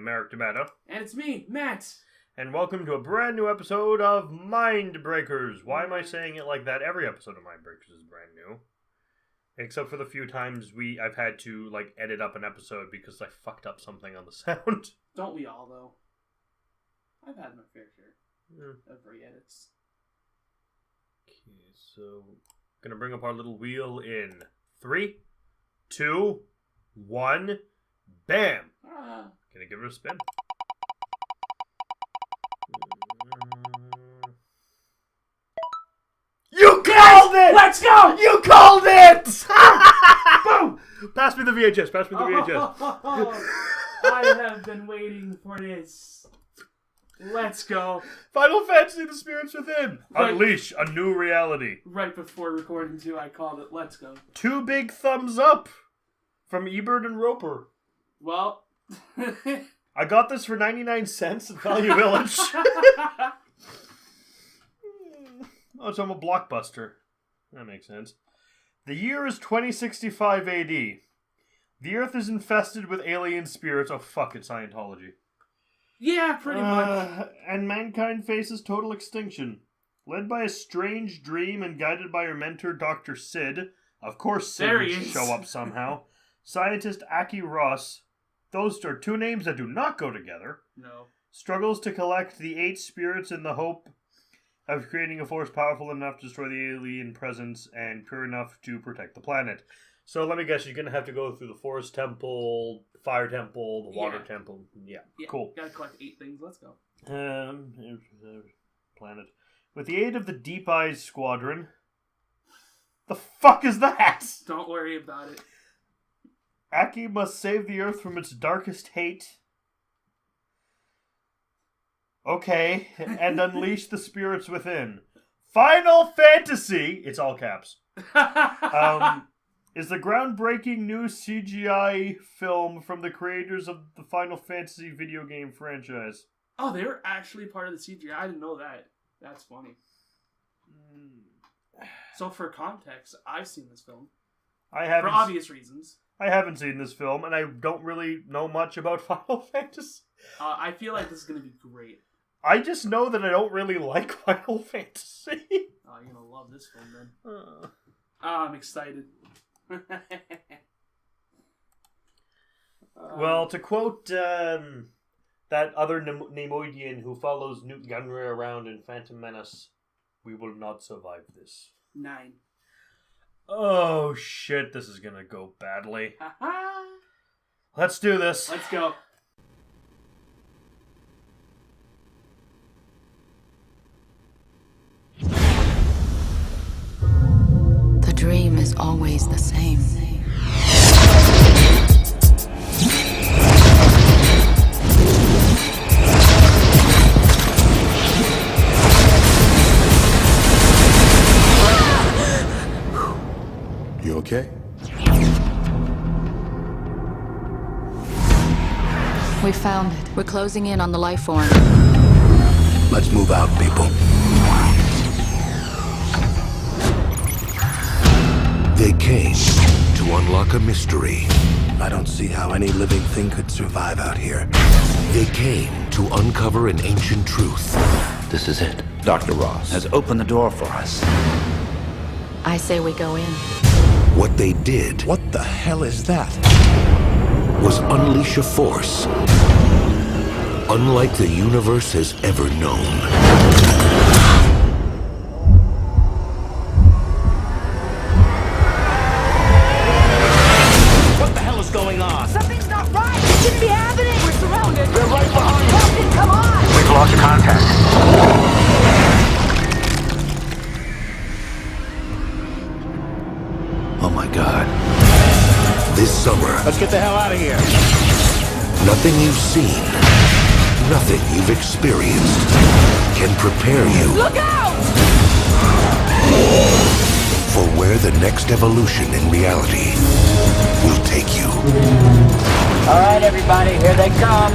am Merrick D'Amato. And it's me, Matt. And welcome to a brand new episode of Mindbreakers. Why am I saying it like that? Every episode of Mindbreakers is brand new. Except for the few times I've had to edit up an episode because I fucked up something on the sound. Don't we all, though? I've had my fair share of re-edits. Okay, so gonna bring up our little wheel in 3, 2, 1, bam! Gonna give it a spin. You called it! Let's go! You called it! Boom! Pass me the VHS, I have been waiting for this. Let's go. Final Fantasy, The Spirits Within. Right. Unleash a new reality. Right before recording 2, I called it Let's Go. 2 big thumbs up from Ebert and Roper. Well... I got this for 99 cents at Value Village. Oh, so I'm a blockbuster. That makes sense. The year is 2065 AD. The Earth is infested with alien spirits. Oh, fuck, it's Scientology. Yeah, pretty much. And mankind faces total extinction. Led by a strange dream and guided by her mentor, Dr. Sid. Of course Sid would show up somehow. Scientist Aki Ross. Those are two names that do not go together. No. Struggles to collect the 8 spirits in the hope of creating a force powerful enough to destroy the alien presence and pure enough to protect the planet. So let me guess, you're going to have to go through the Forest Temple, the Fire Temple, the Water Temple. Yeah, cool. Gotta collect 8 things, let's go. Planet. With the aid of the Deep Eyes Squadron. The fuck is that? Don't worry about it. Aki must save the Earth from its darkest hate. Okay, and unleash the spirits within. Final Fantasy, it's all caps, is the groundbreaking new CGI film from the creators of the Final Fantasy video game franchise. Oh, they were actually part of the CGI? I didn't know that. That's funny. So for context, I've seen this film. I haven't. For obvious reasons. I haven't seen this film, and I don't really know much about Final Fantasy. I feel like this is going to be great. I just know that I don't really like Final Fantasy. Oh, you're going to love this film, then. I'm excited. Well, to quote that other Nemoidian who follows Newt Gunray around in Phantom Menace, we will not survive this. 9. Oh, shit, this is gonna go badly. Let's do this. Let's go. The dream is always the same. You okay? We found it. We're closing in on the life form. Let's move out, people. They came to unlock a mystery. I don't see how any living thing could survive out here. They came to uncover an ancient truth. This is it. Dr. Ross has opened the door for us. I say we go in. What they did, What the hell is that? was unleash a force unlike the universe has ever known. What the hell is going on? Something's not right! It shouldn't be happening! We're surrounded! They're right behind us! Captain, come on! We've lost contact. Oh my God. This summer, Let's get the hell out of here. nothing you've seen, nothing you've experienced can prepare you Look out! for where the next evolution in reality will take you. All right, everybody, here they come.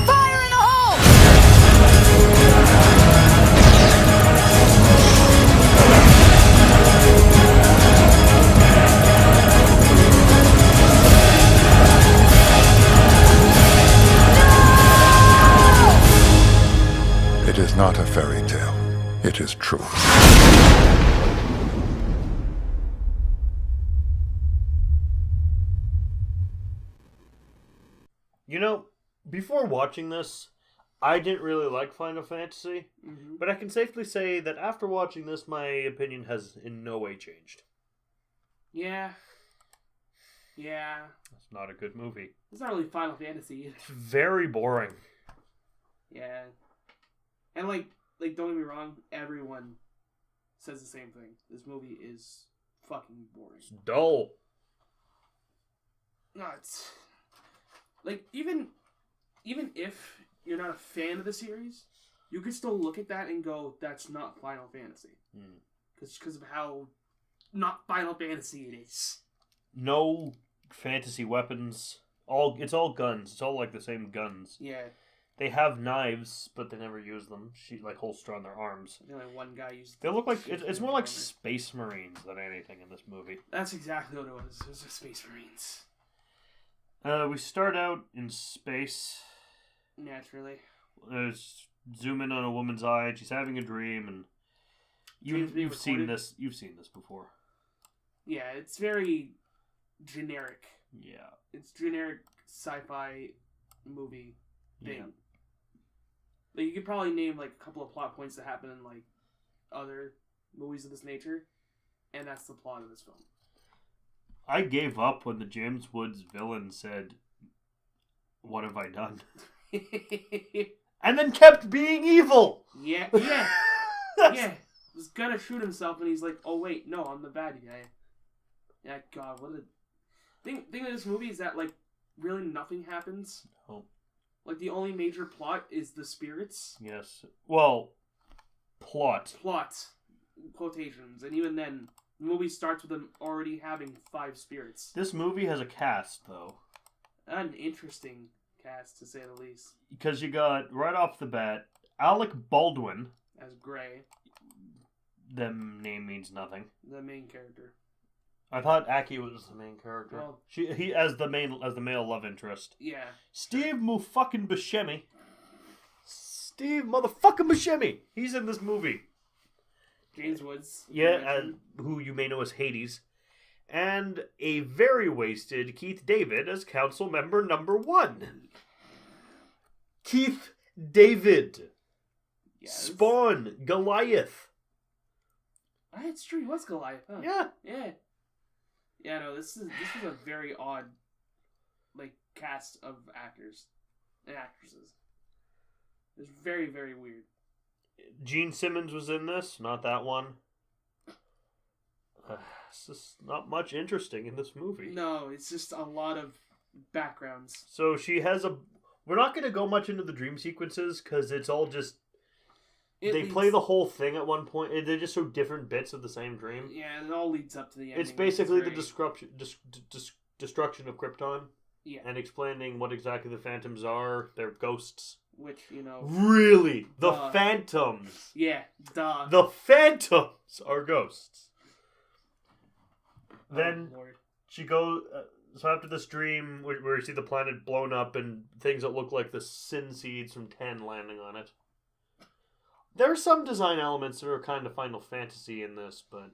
Fire in the hole! not a fairy tale. It is true. You know, before watching this, I didn't really like Final Fantasy, but I can safely say that after watching this, my opinion has in no way changed. Yeah. Yeah. It's not a good movie. It's not really Final Fantasy. It's very boring. Yeah. And like don't get me wrong, everyone says the same thing. This movie is fucking boring. It's dull. No, it's like even if you're not a fan of the series, you could still look at that and go, "That's not Final Fantasy," because of how not Final Fantasy it is. No fantasy weapons. It's all guns. It's all like the same guns. Yeah. They have knives, but they never use them. She like holster on their arms. Only one guy used. They look like it's more like Space Marines than anything in this movie. That's exactly what it was. It was the Space Marines. We start out in space. Naturally. Zoom in on a woman's eye. And she's having a dream, and you've seen this. You've seen this before. Yeah, it's very generic. Yeah, it's generic sci-fi movie thing. Yeah. Like you could probably name like a couple of plot points that happen in like other movies of this nature, and that's the plot of this film. I gave up when the James Woods villain said, "What have I done?" and then kept being evil. Yeah. Yeah. Was gonna shoot himself, and he's like, "Oh wait, no, I'm the bad guy." Yeah, God, what a thing of this movie is that like really nothing happens. No. Like the only major plot is the spirits. Yes. Well, plot quotations, and even then, the movie starts with them already having 5 spirits. This movie has a cast though. An interesting cast, to say the least. Because you got right off the bat Alec Baldwin as Gray. The name means nothing. The main character. I thought Aki was the main character. Well, He as the male love interest. Yeah. Steve fucking Buscemi. Steve motherfucking Buscemi. He's in this movie. James Woods. Yeah, who you may know as Hades. And a very wasted Keith David as council member number 1. Keith David. Yes. Spawn. Goliath. It's true. He was Goliath. Huh? Yeah. Yeah. Yeah. No, this was a very odd, like, cast of actors and actresses. It was very, very weird. Gene Simmons was in this, not that one. It's just not much interesting in this movie. No, it's just a lot of backgrounds. So she has we're not going to go much into the dream sequences because it's all just... They play the whole thing at one point. They're just so different bits of the same dream. Yeah, it all leads up to the ending. It's basically the destruction of Krypton. Yeah. And explaining what exactly the Phantoms are. They're ghosts. Which, you know... Really? The Phantoms. Yeah, duh. The Phantoms are ghosts. Then she goes... so after this dream where you see the planet blown up and things that look like the sin seeds from 10 landing on it. There are some design elements that are kind of Final Fantasy in this, but...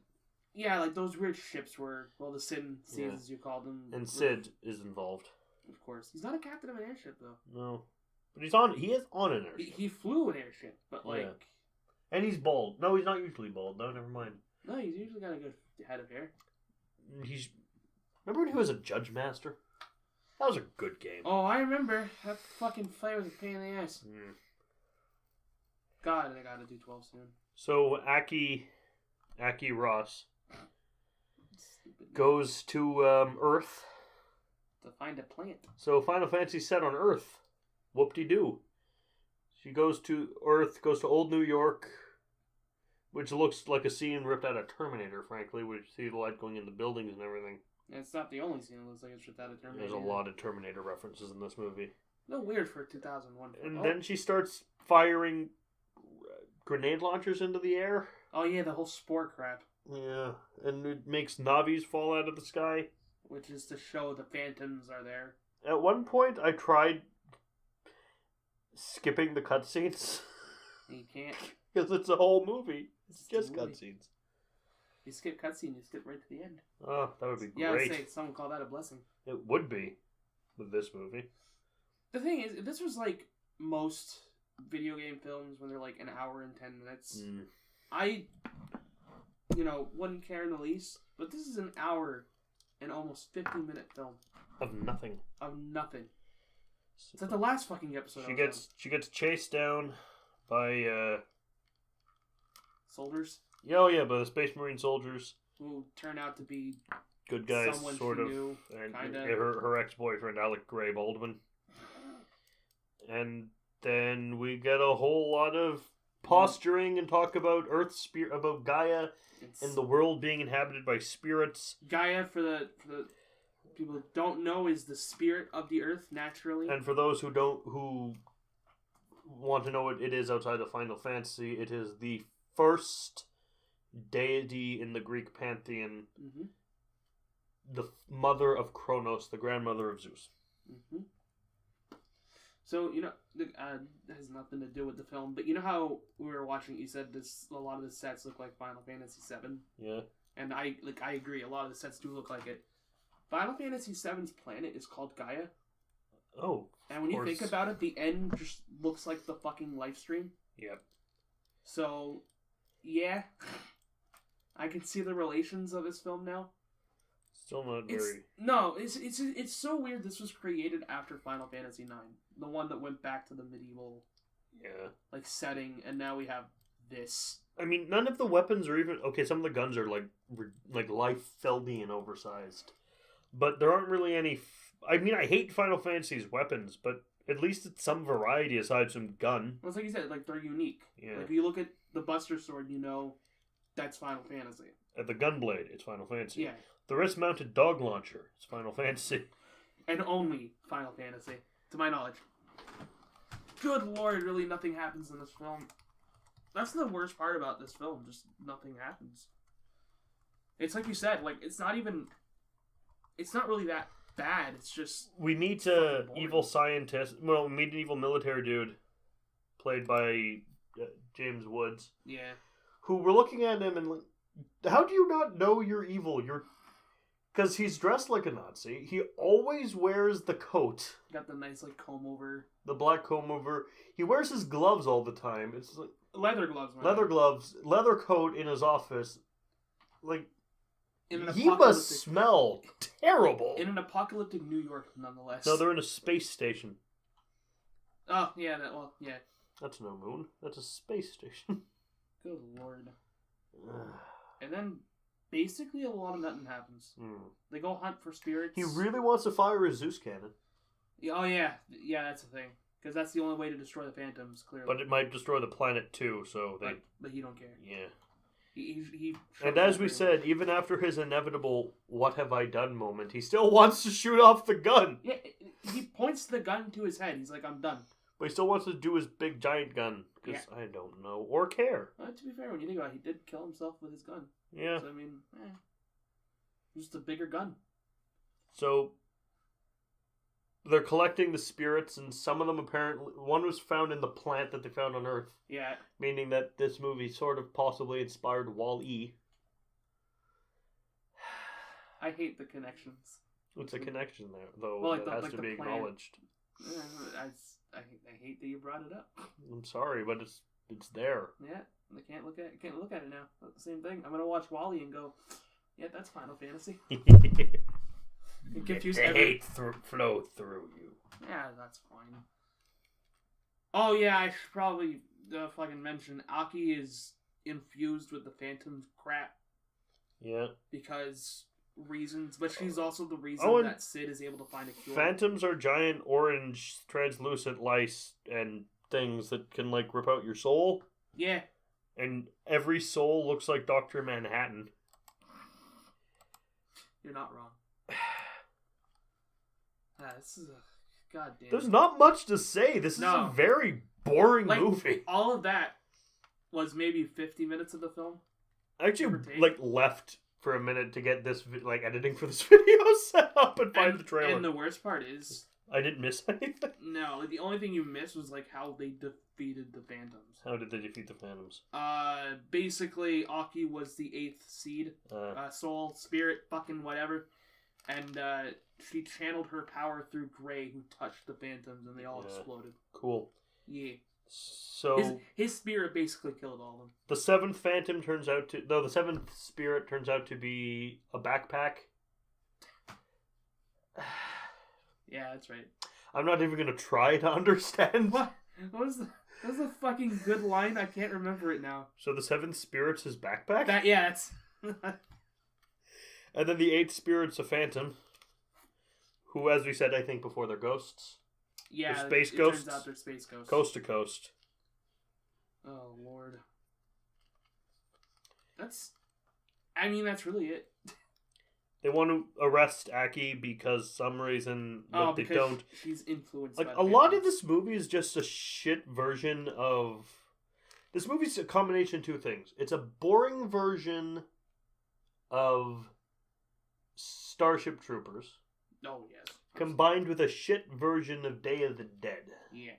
Yeah, like those weird ships were... Well, the Sin Seeds, as you called them. And Sid is involved. Of course. He's not a captain of an airship, though. No. But he is on an airship. He flew an airship, but like... Yeah. And he's bald. No, he's not usually bald. No, never mind. No, he's usually got a good head of hair. Remember when he was a Judge Master? That was a good game. Oh, I remember. That fucking fight was a pain in the ass. Mm. God, I gotta do 12 soon. So Aki Ross goes to Earth to find a plant. So Final Fantasy set on Earth. Whoop-de-doo. She goes to Earth, goes to old New York, which looks like a scene ripped out of Terminator, frankly, where you see the light going in the buildings and everything. And it's not the only scene that looks like it's ripped out of Terminator. There's a lot of Terminator references in this movie. No, weird for 2001. And then she starts firing grenade launchers into the air. Oh yeah, the whole spore crap. Yeah, and it makes Navis fall out of the sky. Which is to show the Phantoms are there. At one point, I tried skipping the cutscenes. You can't. Because it's a whole movie. It's just a movie. cutscenes. You skip cutscene, you skip right to the end. Oh, that would be Yeah, great. I'd say some would call that a blessing. It would be with this movie. The thing is, if this was like most video game films when they're like an hour and 10 minutes, I, wouldn't care in the least. But this is an hour and almost 50-minute film. Of nothing. Of nothing. It's like the last fucking episode. She gets chased down by soldiers. Oh yeah, by the Space Marine soldiers who turn out to be good guys, someone sort she of, knew, and kinda. her ex-boyfriend Alec Gray Baldwin, and then we get a whole lot of posturing and talk about about Gaia and the world being inhabited by spirits. Gaia, for the people who don't know, is the spirit of the earth naturally. And for those who want to know what it is outside of Final Fantasy, it is the first deity in the Greek pantheon, the mother of Kronos, the grandmother of Zeus. So that has nothing to do with the film, but you know how we were watching, you said a lot of the sets look like Final Fantasy VII. Yeah. And I agree, a lot of the sets do look like it. Final Fantasy VII's planet is called Gaia. Oh. And when you think about it, the end just looks like the fucking live stream. Yep. So, yeah, I can see the relations of this film now. Still not very. No, it's so weird. This was created after Final Fantasy IX, the one that went back to the medieval, setting, and now we have this. I mean, none of the weapons are even okay. Some of the guns are like Liefeldian oversized, but there aren't really any. I mean, I hate Final Fantasy's weapons, but at least it's some variety aside from gun. Well, it's like you said, like they're unique. Yeah. Like if you look at the Buster Sword, that's Final Fantasy. At the Gunblade, it's Final Fantasy. Yeah. The wrist-mounted dog launcher, it's Final Fantasy. And only Final Fantasy, to my knowledge. Good lord, really nothing happens in this film. That's the worst part about this film, just nothing happens. It's like you said, it's not really that bad, it's just... We meet an evil scientist, we meet an evil military dude, played by James Woods. Yeah. Who we're looking at him and how do you not know you're evil? Because he's dressed like a Nazi. He always wears the coat. Got the nice comb over. The black comb over. He wears his gloves all the time. It's like leather gloves. Leather gloves. Leather coat in his office. He must smell terrible. In an apocalyptic New York, nonetheless. No, they're in a space station. Oh yeah, yeah. That's no moon. That's a space station. Good lord. And then, basically, a lot of nothing happens. They go hunt for spirits. He really wants to fire his Zeus cannon. Oh, yeah. Yeah, that's the thing. Because that's the only way to destroy the Phantoms, clearly. But it might destroy the planet, too, so they... But he don't care. Yeah. He and as we said, even after his inevitable "what have I done" moment, he still wants to shoot off the gun. Yeah, he points the gun to his head. He's like, I'm done. But he still wants to do his big giant gun. Because I don't know. Or care. To be fair, when you think about it, he did kill himself with his gun. Yeah. So, I mean, just a bigger gun. So, they're collecting the spirits, and some of them apparently... One was found in the plant that they found on Earth. Yeah. Meaning that this movie sort of possibly inspired Wall-E. I hate the connections. What's a connection there, though, that has to be acknowledged? I hate that you brought it up. I'm sorry, but it's there. Yeah, I can't look at it now. That's the same thing. I'm gonna watch Wall-E and go, yeah, that's Final Fantasy. Confuse the hate flow through you. Yeah, that's fine. Oh yeah, I should probably fucking mention Aki is infused with the Phantom crap. Yeah. Because reasons, but she's also the reason that Sid is able to find a cure. Phantoms are giant orange translucent lice and things that can rip out your soul. Yeah. And every soul looks like Dr. Manhattan. You're not wrong. This is a goddamn. There's not much to say. This is a very boring movie. All of that was maybe 50 minutes of the film. I actually left for a minute to get this editing for this video set up and find the trailer. And the worst part is I didn't miss anything. No, the only thing you missed was how they defeated the Phantoms. How did they defeat the Phantoms? Basically, Aki was the 8th seed. Soul, spirit, fucking whatever. And she channeled her power through Gray, who touched the Phantoms, and they all exploded. Cool. Yeah. So his spirit basically killed all of them. The 7th Phantom turns out to... No, the 7th Spirit turns out to be a backpack. Yeah, that's right. I'm not even going to try to understand. What was the fucking good line? I can't remember it now. So the 7th Spirit's his backpack? That's... And then the 8th Spirit's a phantom. Who, as we said, I think before, they're ghosts. Yeah, they're space it ghosts. turns out they're space ghosts. Coast to coast. Oh, Lord. That's really it. They want to arrest Aki because some reason, but they don't. She's influenced Like, by a lot of this movie is just a shit version of... This movie's a combination of two things. It's a boring version of Starship Troopers. Oh, yes. Combined with a shit version of Day of the Dead. Yeah.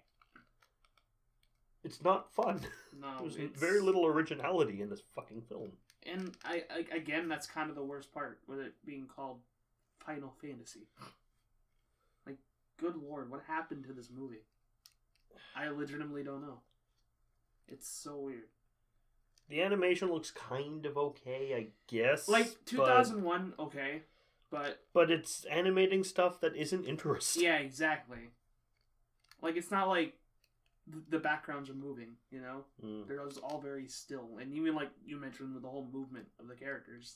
It's not fun. No, There's very little originality in this fucking film. And I again, that's kind of the worst part with it being called Final Fantasy. Like, good lord, what happened to this movie? I legitimately don't know. It's so weird. The animation looks kind of okay, I guess. Like 2001, okay, but it's animating stuff that isn't interesting. Yeah, exactly. Like, it's not like the backgrounds are moving, you know? They're just all very still. And even like you mentioned with the whole movement of the characters,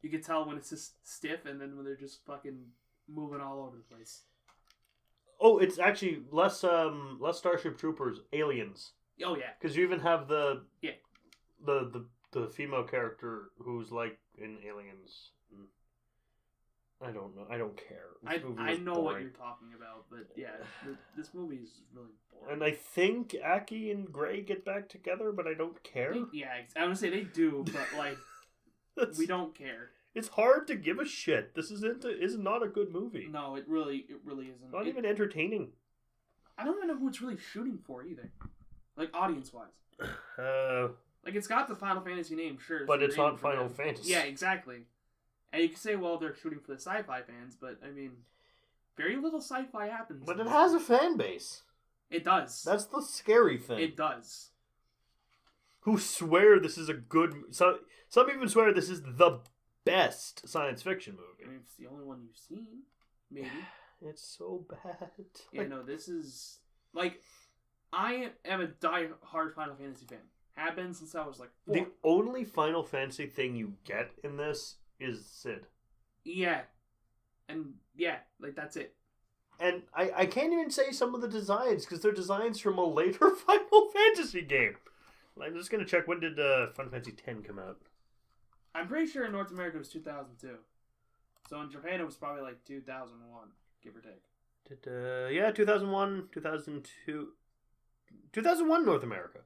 you can tell when it's just stiff and then when they're just fucking moving all over the place. Oh, it's actually less Starship Troopers, aliens. Oh yeah, because you even have the female character who's like in Aliens. I don't know. I don't care. I know what you're talking about, but yeah, this movie is really boring. And I think Aki and Gray get back together, but I don't care. I would say they do, but like we don't care. It's hard to give a shit. This is not a good movie. No, it really isn't. Not even entertaining. I don't even know who it's really shooting for either. Like audience wise. Like it's got the Final Fantasy name, sure. But so it's not Final Fantasy. Yeah, exactly. And you could say, well, they're shooting for the sci-fi fans, but I mean, very little sci-fi happens. But it has a fan base. It does. That's the scary thing. It does. Who swear this is a good... Some even swear this is the best science fiction movie. I mean, it's the only one you've seen, maybe. It's so bad. Yeah, no, this is... Like, I am a die-hard Final Fantasy fan. Have been since I was like 4. The only Final Fantasy thing you get in this is Sid. Yeah. And, yeah, like, that's it. And I can't even say some of the designs, because they're designs from a later Final Fantasy game. I'm just going to check, when did Final Fantasy X come out? I'm pretty sure in North America it was 2002. So in Japan it was probably like 2001, give or take. Yeah, 2001, 2002... 2001 North America.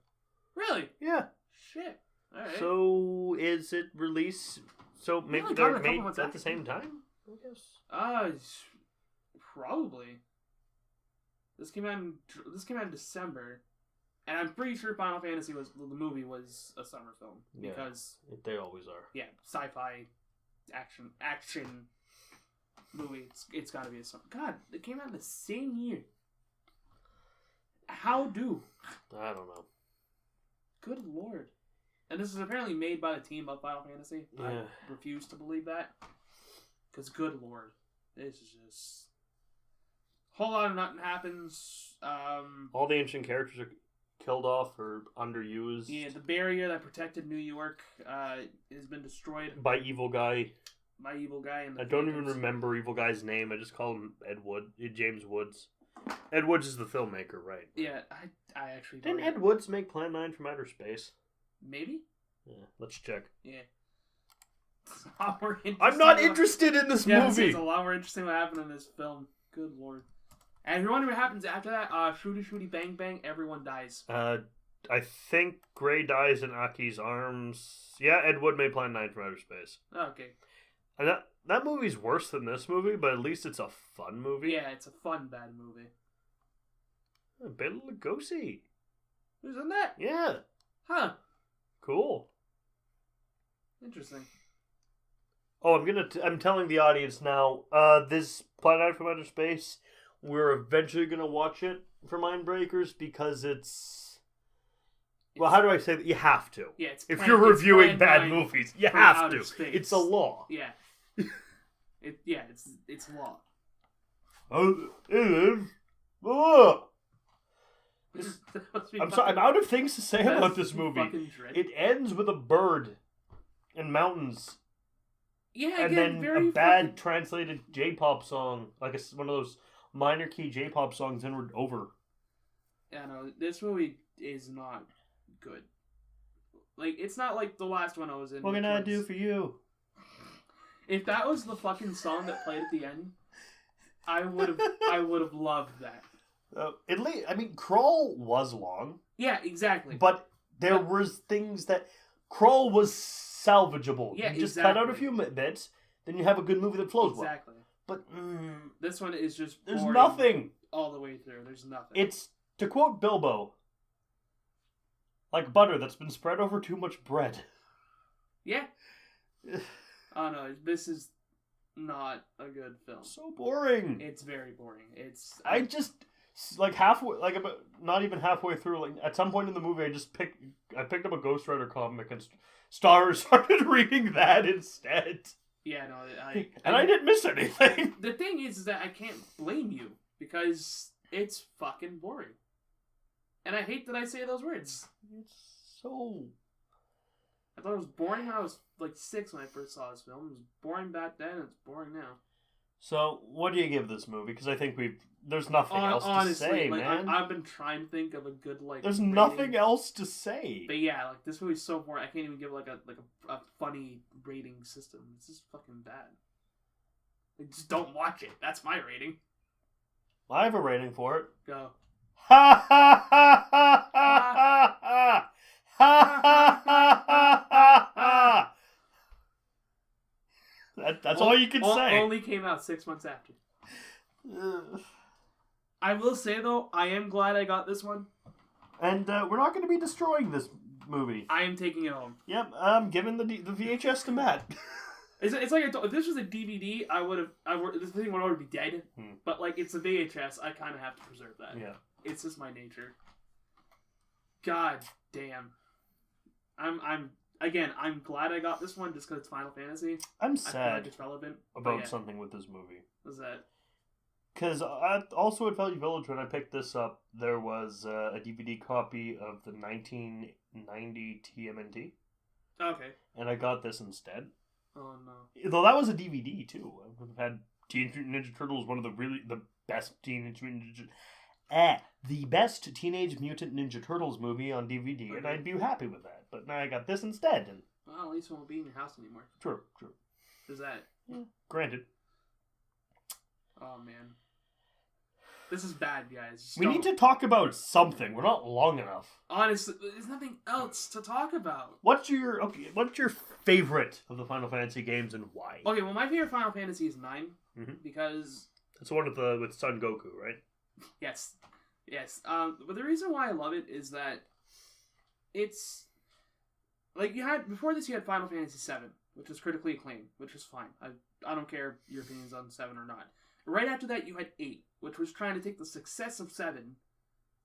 Really? Yeah. Shit. Alright. So, is it released... So, maybe they're made at the same time? I guess. Probably. This came out in December. And I'm pretty sure Final Fantasy the movie was a summer film. Because... Yeah, they always are. Yeah, sci-fi action movie. It's gotta be a summer. God, it came out the same year. How do? I don't know. Good lord. And this is apparently made by the team of Final Fantasy. Yeah. I refuse to believe that. Because good lord. This is just... Whole lot of nothing happens. All the ancient characters are killed off or underused. Yeah, the barrier that protected New York has been destroyed. By Evil Guy. By Evil Guy. And I don't even remember Evil Guy's name. I just call him James Woods. Ed Woods is the filmmaker, right? Yeah, I actually don't. Didn't Ed Woods make Plan 9 from Outer Space? Maybe? Yeah, let's check. Yeah. I'm not interested in this movie! It's a lot more interesting what happened in this film. Good lord. And if you're wondering what happens after that, shooty shooty bang bang, everyone dies. I think Gray dies in Aki's arms. Yeah, Ed Wood made Plan 9 from Outer Space. Okay. And that movie's worse than this movie, but at least it's a fun movie. Yeah, it's a fun, bad movie. Bela Lugosi. Who's in that? Yeah. Huh. Cool. Interesting. Oh, I'm telling the audience now, this Planet from Outer Space, we're eventually gonna watch it for Mindbreakers because well, how do I say that? You have to. Yeah, if you're reviewing bad movies, you have to. Space. It's a law. Yeah. It's law. It is. Oh. I'm sorry, I'm out of things to say about this movie. Dread. It ends with a bird and mountains. Yeah, and again, then a bad translated J-pop song, like one of those minor key J-pop songs, and we're over. Yeah, no, this movie is not good. Like, it's not like the last one I was in. What can I do for you? If that was the fucking song that played at the end, I would have loved that. At least, I mean, Crawl was long. Yeah, exactly. But there was things that Crawl was salvageable. Yeah, you just cut out a few bits, then you have a good movie that flows well. Exactly. But this one is just there's nothing all the way through. There's nothing. It's, to quote Bilbo, like butter that's been spread over too much bread. Yeah. Oh no, this is not a good film. So boring. It's very boring. I just like halfway, like about not even halfway through, like at some point in the movie, I picked up a Ghost Rider comic and started reading that instead. Yeah, no, I didn't miss anything. The thing is that I can't blame you because it's fucking boring, and I hate that I say those words. It's so. I thought it was boring when I was like 6 when I first saw this film. It was boring back then, and it's boring now. So, what do you give this movie? Because I think there's nothing else to say, like, man. I've been trying to think of a good There's rating. nothing else to say. But yeah, like this movie's so boring. I can't even give a funny rating system. It's just fucking bad. Like, just don't watch it. That's my rating. I have a rating for it. Go. Ha ha ha ha ha ha. Ha ha ha ha ha. That's all you can say. Only came out 6 months after. I will say though, I am glad I got this one. And we're not going to be destroying this movie. I am taking it home. Yep, I'm giving the VHS to Matt. It's like if this was a DVD, this thing would already be dead. But like it's a VHS, I kind of have to preserve that. Yeah, it's just my nature. God damn. I'm glad I got this one just because it's Final Fantasy. I'm sad I feel like it's relevant about something with this movie. What's that? Because also at Value Village, when I picked this up, there was a DVD copy of the 1990 TMNT. Okay. And I got this instead. Oh no. Though that was a DVD too. I would have had Teenage Mutant Ninja Turtles, one of the best Teenage Mutant Ninja Turtles movie on DVD, and I'd be happy with that. But now I got this instead, and well, at least it won't be in your house anymore. True. Is that? Yeah, granted. Oh man, this is bad, guys. We need to talk about something. We're not long enough. Honestly, there's nothing else to talk about. What's your favorite of the Final Fantasy games and why? Okay, well, my favorite Final Fantasy is 9 because it's one with Son Goku, right? Yes. But the reason why I love it is that it's like before this you had Final Fantasy 7, which was critically acclaimed, which was fine. I don't care your opinions on 7 or not. Right after that you had 8, which was trying to take the success of 7,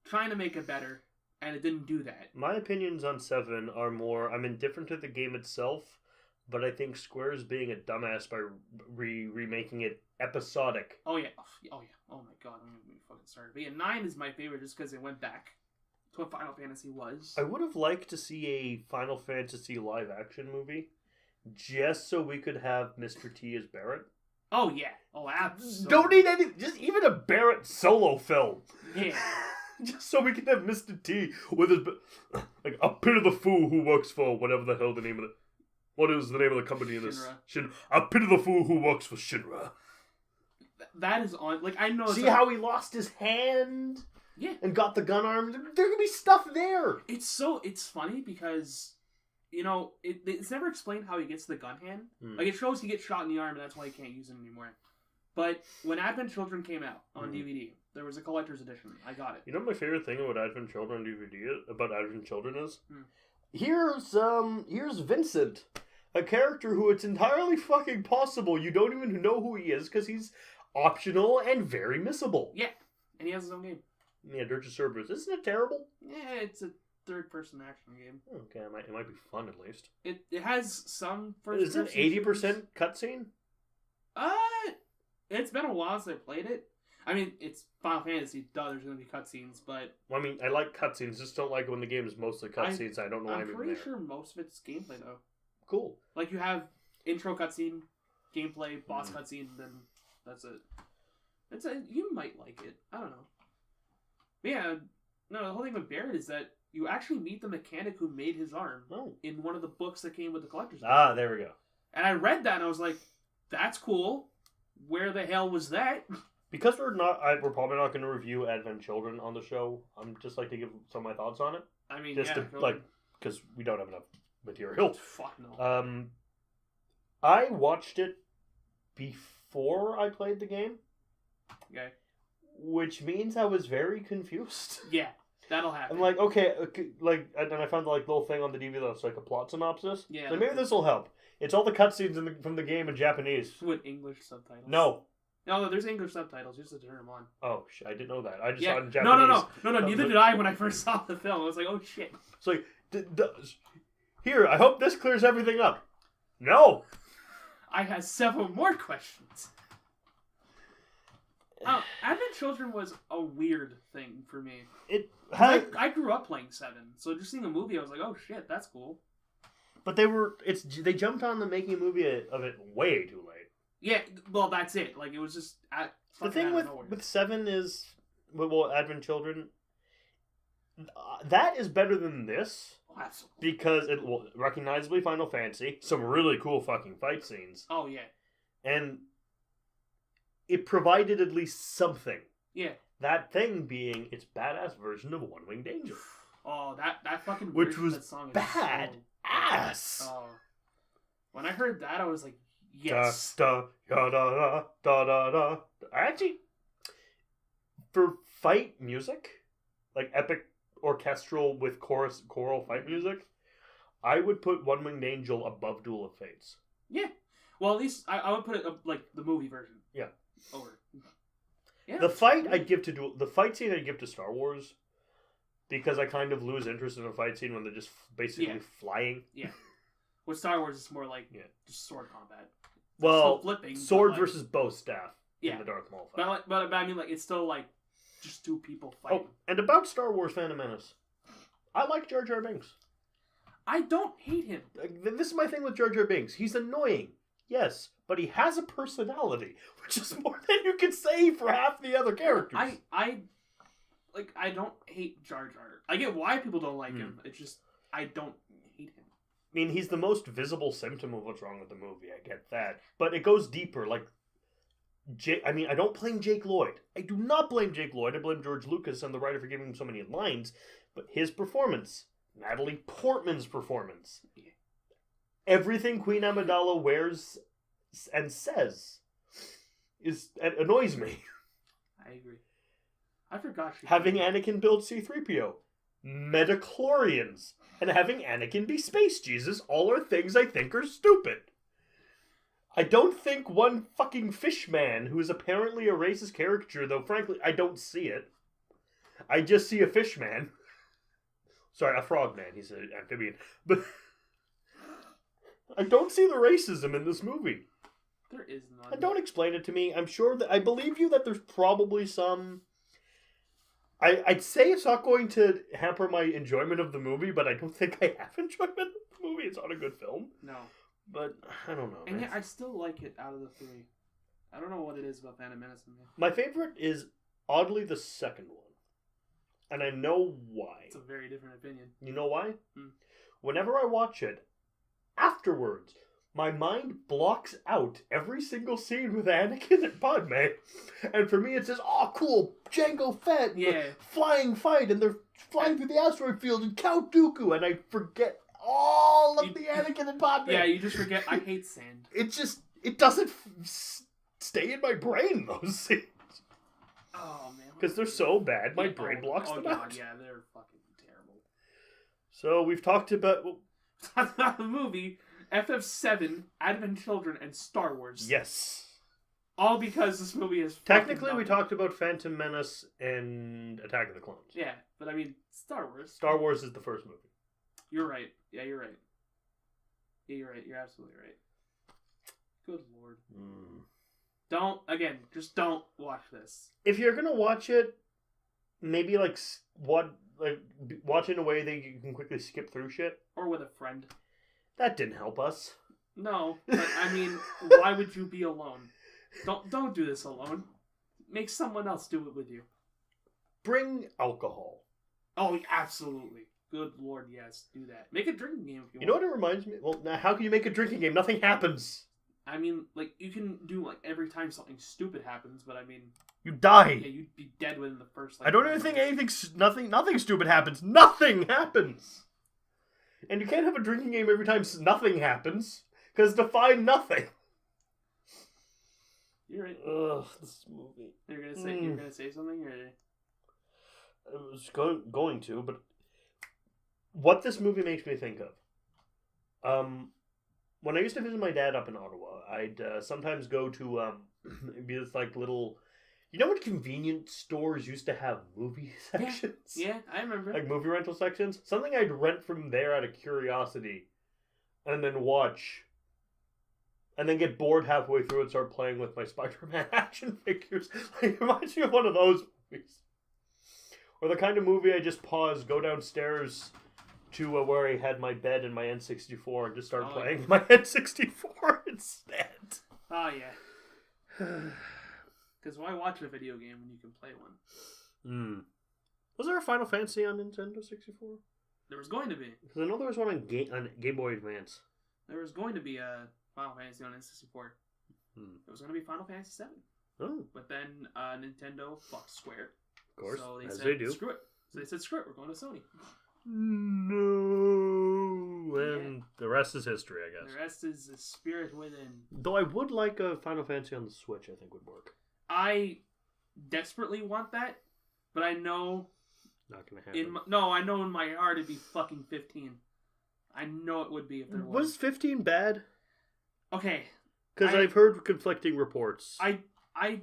trying to make it better, and it didn't do that. My opinions on 7 are more, I'm indifferent to the game itself, but I think Square's being a dumbass by remaking it episodic. Oh yeah. Oh my god, I'm gonna be fucking started. But yeah, 9 is my favorite just because it went back to what Final Fantasy was. I would have liked to see a Final Fantasy live action movie, just so we could have Mr. T as Barrett. Oh yeah. Oh, absolutely. Don't need just even a Barrett solo film. Yeah. Just so we can have Mr. T with his like a pit of the fool who works for whatever the hell the name of it. What is the name of the company in this? Shinra. A pit of the fool who works for Shinra. That is on. Like I know. See how he lost his hand. Yeah. And got the gun arm. There could be stuff there. It's funny because. You know, it's never explained how he gets the gun hand. Like, it shows he gets shot in the arm, and that's why he can't use it anymore. But when Advent Children came out on DVD, There was a collector's edition. I got it. You know what my favorite thing about Advent Children is? Hmm. Here's Vincent, a character who it's entirely fucking possible you don't even know who he is because he's optional and very missable. Yeah, and he has his own game. Yeah, Dirge of Cerberus. Isn't it terrible? Yeah, it's a third-person action game. Okay, it might be fun at least. It has some first-person. Is it 80% cutscene? It's been a while since I played it. I mean, it's Final Fantasy. Duh, there's going to be cutscenes, but... Well, I mean, I like cutscenes. Just don't like it when the game is mostly cutscenes. I don't know why I'm pretty sure most of it's gameplay, though. Cool. Like, you have intro cutscene, gameplay, boss cutscene, then that's it. You might like it. I don't know. But yeah, no, the whole thing with Barrett is that you actually meet the mechanic who made his arm in one of the books that came with the collector's edition. Ah, there we go. And I read that and I was like, that's cool. Where the hell was that? Because we're probably not going to review Advent Children on the show. I'm just like to give some of my thoughts on it. I mean, just yeah, because we don't have enough material. Fuck no. I watched it before I played the game. Okay. Which means I was very confused. Yeah, that'll happen. I'm like, okay, and I found the little thing on the DVD that's like a plot synopsis. Yeah. So maybe this will help. It's all the cutscenes from the game in Japanese. With English subtitles. No, there's English subtitles. You just have to turn them on. Oh, shit, I didn't know that. I just saw it in Japanese. No, neither did I when I first saw the film. I was like, oh shit. It's like, here, I hope this clears everything up. No! I have several more questions. Advent Children was a weird thing for me. I grew up playing 7, so just seeing a movie, I was like, oh shit, that's cool. But they jumped on the making a movie of it way too late. Yeah, well, that's it. Like, it was just... The thing with 7 is... Well, Advent Children... that is better than this. Oh, absolutely. Because, recognizably Final Fantasy. Some really cool fucking fight scenes. Oh, yeah. And it provided at least something. Yeah. That thing being its badass version of One Winged Angel. Oh, that fucking which version was of that song is bad so ass. Oh. When I heard that, I was like, yes. Da da da da da da. Actually, for fight music, like epic orchestral with choral fight music, I would put One Winged Angel above Duel of Fates. Yeah. Well, at least I would put it like the movie version. Yeah. Over. Yeah. The fight the fight scene I'd give to Star Wars, because I kind of lose interest in a fight scene when they're just basically flying. Yeah. With Star Wars, it's more like just sword combat. Well, flipping, sword versus bow staff in the Darth Maul fight. But I mean, like, it's still like just two people fighting. Oh, and about Star Wars Phantom Menace, I like Jar Jar Binks. I don't hate him. This is my thing with Jar Jar Binks. He's annoying, yes, but he has a personality, which is more than you can say for half the other characters. I don't hate Jar Jar. I get why people don't like him. It's just I don't hate him. I mean, he's the most visible symptom of what's wrong with the movie. I get that, but it goes deeper. Like, I don't blame Jake Lloyd. I do not blame Jake Lloyd. I blame George Lucas and the writer for giving him so many lines. But his performance, Natalie Portman's performance, everything Queen Amidala wears and says it annoys me. I agree. I forgot having Anakin build C-3PO, metachlorians, and having Anakin be Space Jesus all are things I think are stupid. I don't think one fucking fish man who is apparently a racist caricature, though frankly I don't see it. I just see a fish man. Sorry, a frog man. He's an amphibian. But I don't see the racism in this movie. There is none. And don't explain it to me. I'm sure that I believe you that there's probably some. I'd say it's not going to hamper my enjoyment of the movie, but I don't think I have enjoyment of the movie. It's not a good film. No. But I don't know. And yet I still like it out of the three. I don't know what it is about Phantom Menace in me. My favorite is oddly the second one. And I know why. It's a very different opinion. You know why? Whenever I watch it, afterwards, my mind blocks out every single scene with Anakin and Padme. And for me, it's just, oh, cool, Jango Fett, flying fight, and they're flying through the asteroid field, and Count Dooku, and I forget all of the Anakin and Padme. Yeah, you just forget, I hate sand. It doesn't stay in my brain, those scenes. Oh man, Because they're so bad, my Yeah, brain blocks them God, out. yeah, they're fucking terrible. So we've talked about... Talk about the movie, FF7, Advent Children, and Star Wars. Yes. All because this movie is Technically, we fucking talked about Phantom Menace and Attack of the Clones. Yeah, but I mean, Star Wars. Star Wars is the first movie. You're right. Yeah, you're right. Yeah, you're right. You're absolutely right. Good lord. Just don't watch this. If you're gonna watch it, maybe watch it in a way that you can quickly skip through shit. Or with a friend. That didn't help us. No, but I mean, why would you be alone? Don't do this alone. Make someone else do it with you. Bring alcohol. Oh, absolutely. Good lord, yes, do that. Make a drinking game if you want. You know what it reminds me? Well, now how can you make a drinking game? Nothing happens. I mean, like, you can do, like, every time something stupid happens, but I mean... You die. Yeah, you'd be dead within the first, I don't even think nothing stupid happens. Nothing happens. And you can't have a drinking game every time nothing happens, because define nothing. You're right. Ugh, this movie. You're gonna say something, or... I was going to, but what this movie makes me think of. When I used to visit my dad up in Ottawa, I'd sometimes go to it'd be this like little, you know, what convenience stores used to have movie sections? Yeah, I remember. Like movie rental sections. Something I'd rent from there out of curiosity, and then watch. And then get bored halfway through and start playing with my Spider-Man action figures. Like, it reminds me of one of those movies. Or the kind of movie I just pause, go downstairs to where I had my bed and my N64 and just start playing my N64 instead. Oh, yeah. Because why watch a video game when you can play one? Was there a Final Fantasy on Nintendo 64? There was going to be. Because I know there was one on Game Boy Advance. There was going to be a Final Fantasy on N64. It was going to be Final Fantasy 7. Oh. But then Nintendo fucked Square. Of course, so as they do. Screw it. So they said, screw it, we're going to Sony. No. And the rest is history, I guess. The rest is the spirit within. Though I would like a Final Fantasy on the Switch, I think would work. I desperately want that, but I know... Not gonna happen. I know in my heart it'd be fucking 15. I know it would be if there was. Was 15 bad? Okay. Because I've heard conflicting reports. I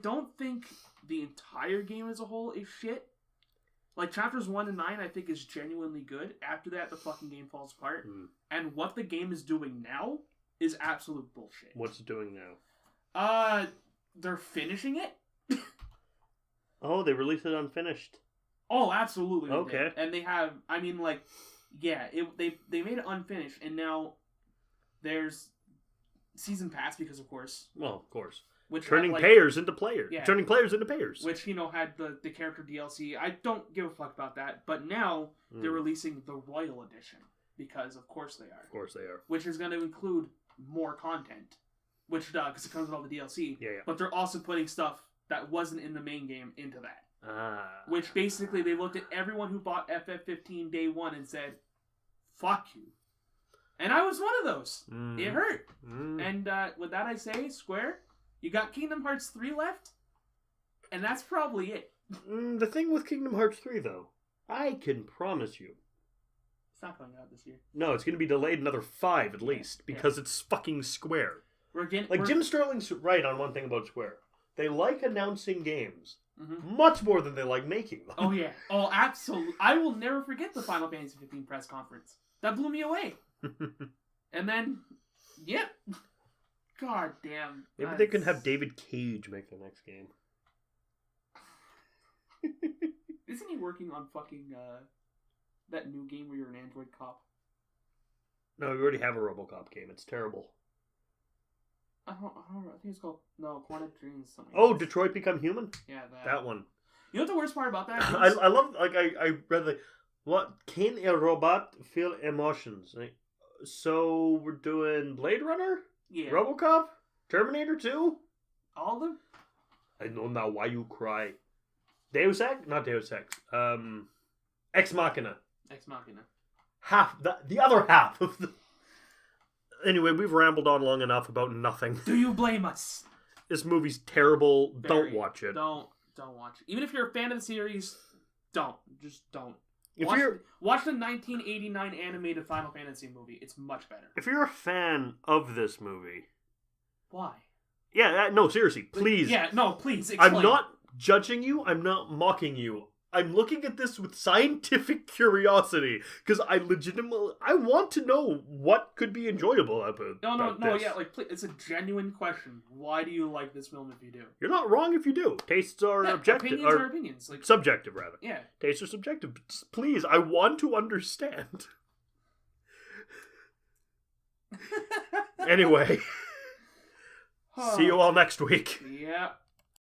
don't think the entire game as a whole is shit. Like, chapters 1 and 9 I think is genuinely good. After that, the fucking game falls apart. And what the game is doing now is absolute bullshit. What's it doing now? They're finishing it. Oh, they released it unfinished. Oh, absolutely. Okay. Did. And they have, I mean, like, yeah, they made it unfinished, and now there's season pass because, of course. Well, of course. Which turning had, like, payers into players. Yeah. Turning players into payers. Which, you know, had the character DLC. I don't give a fuck about that, but now they're releasing the Royal Edition because, of course, they are. Of course they are. Which is going to include more content, which because it comes with all the DLC. Yeah. But they're also putting stuff that wasn't in the main game into that. Ah. Which basically they looked at everyone who bought FF15 day one and said, "Fuck you," and I was one of those. It hurt. And with that, I say, Square, you got Kingdom Hearts 3 left, and that's probably it. The thing with Kingdom Hearts 3, though, I can promise you, it's not coming out this year. No, it's going to be delayed another 5 at least because it's fucking Square. Jim Sterling's right on one thing about Square. They like announcing games. Much more than they like making them. Oh, yeah. Oh, absolutely. I will never forget the Final Fantasy 15 press conference. That blew me away. And then, yep. God damn. Maybe they can have David Cage make the next game. Isn't he working on fucking, that new game where you're an android cop? No, we already have a RoboCop game. It's terrible. I don't know. I think it's called Quantic Dreams something. Oh, Detroit Become Human? Yeah, that one. You know what the worst part about that is? I love, like, I read, like, what, can a robot feel emotions? Like, so, we're doing Blade Runner? Yeah. RoboCop? Terminator 2? All of them? I know now why you cry. Deus Ex? Not Deus Ex. Ex Machina. Ex Machina. The other half of the... Anyway, we've rambled on long enough about nothing. Do you blame us? This movie's terrible. Don't watch it. Don't. don't watch it. Even if you're a fan of the series, don't. Just don't. If Watch the 1989 animated Final Fantasy movie. It's much better. If you're a fan of this movie... Why? Yeah, no, seriously, please. Yeah, no, please, explain. I'm not judging you, I'm not mocking you. I'm looking at this with scientific curiosity, because I want to know what could be enjoyable about this. Yeah, like, please, it's a genuine question. Why do you like this film if you do? You're not wrong if you do. Tastes are objective. Opinions are opinions. Like, subjective, rather. Yeah. Tastes are subjective. Please, I want to understand. Anyway. See you all next week. Yeah.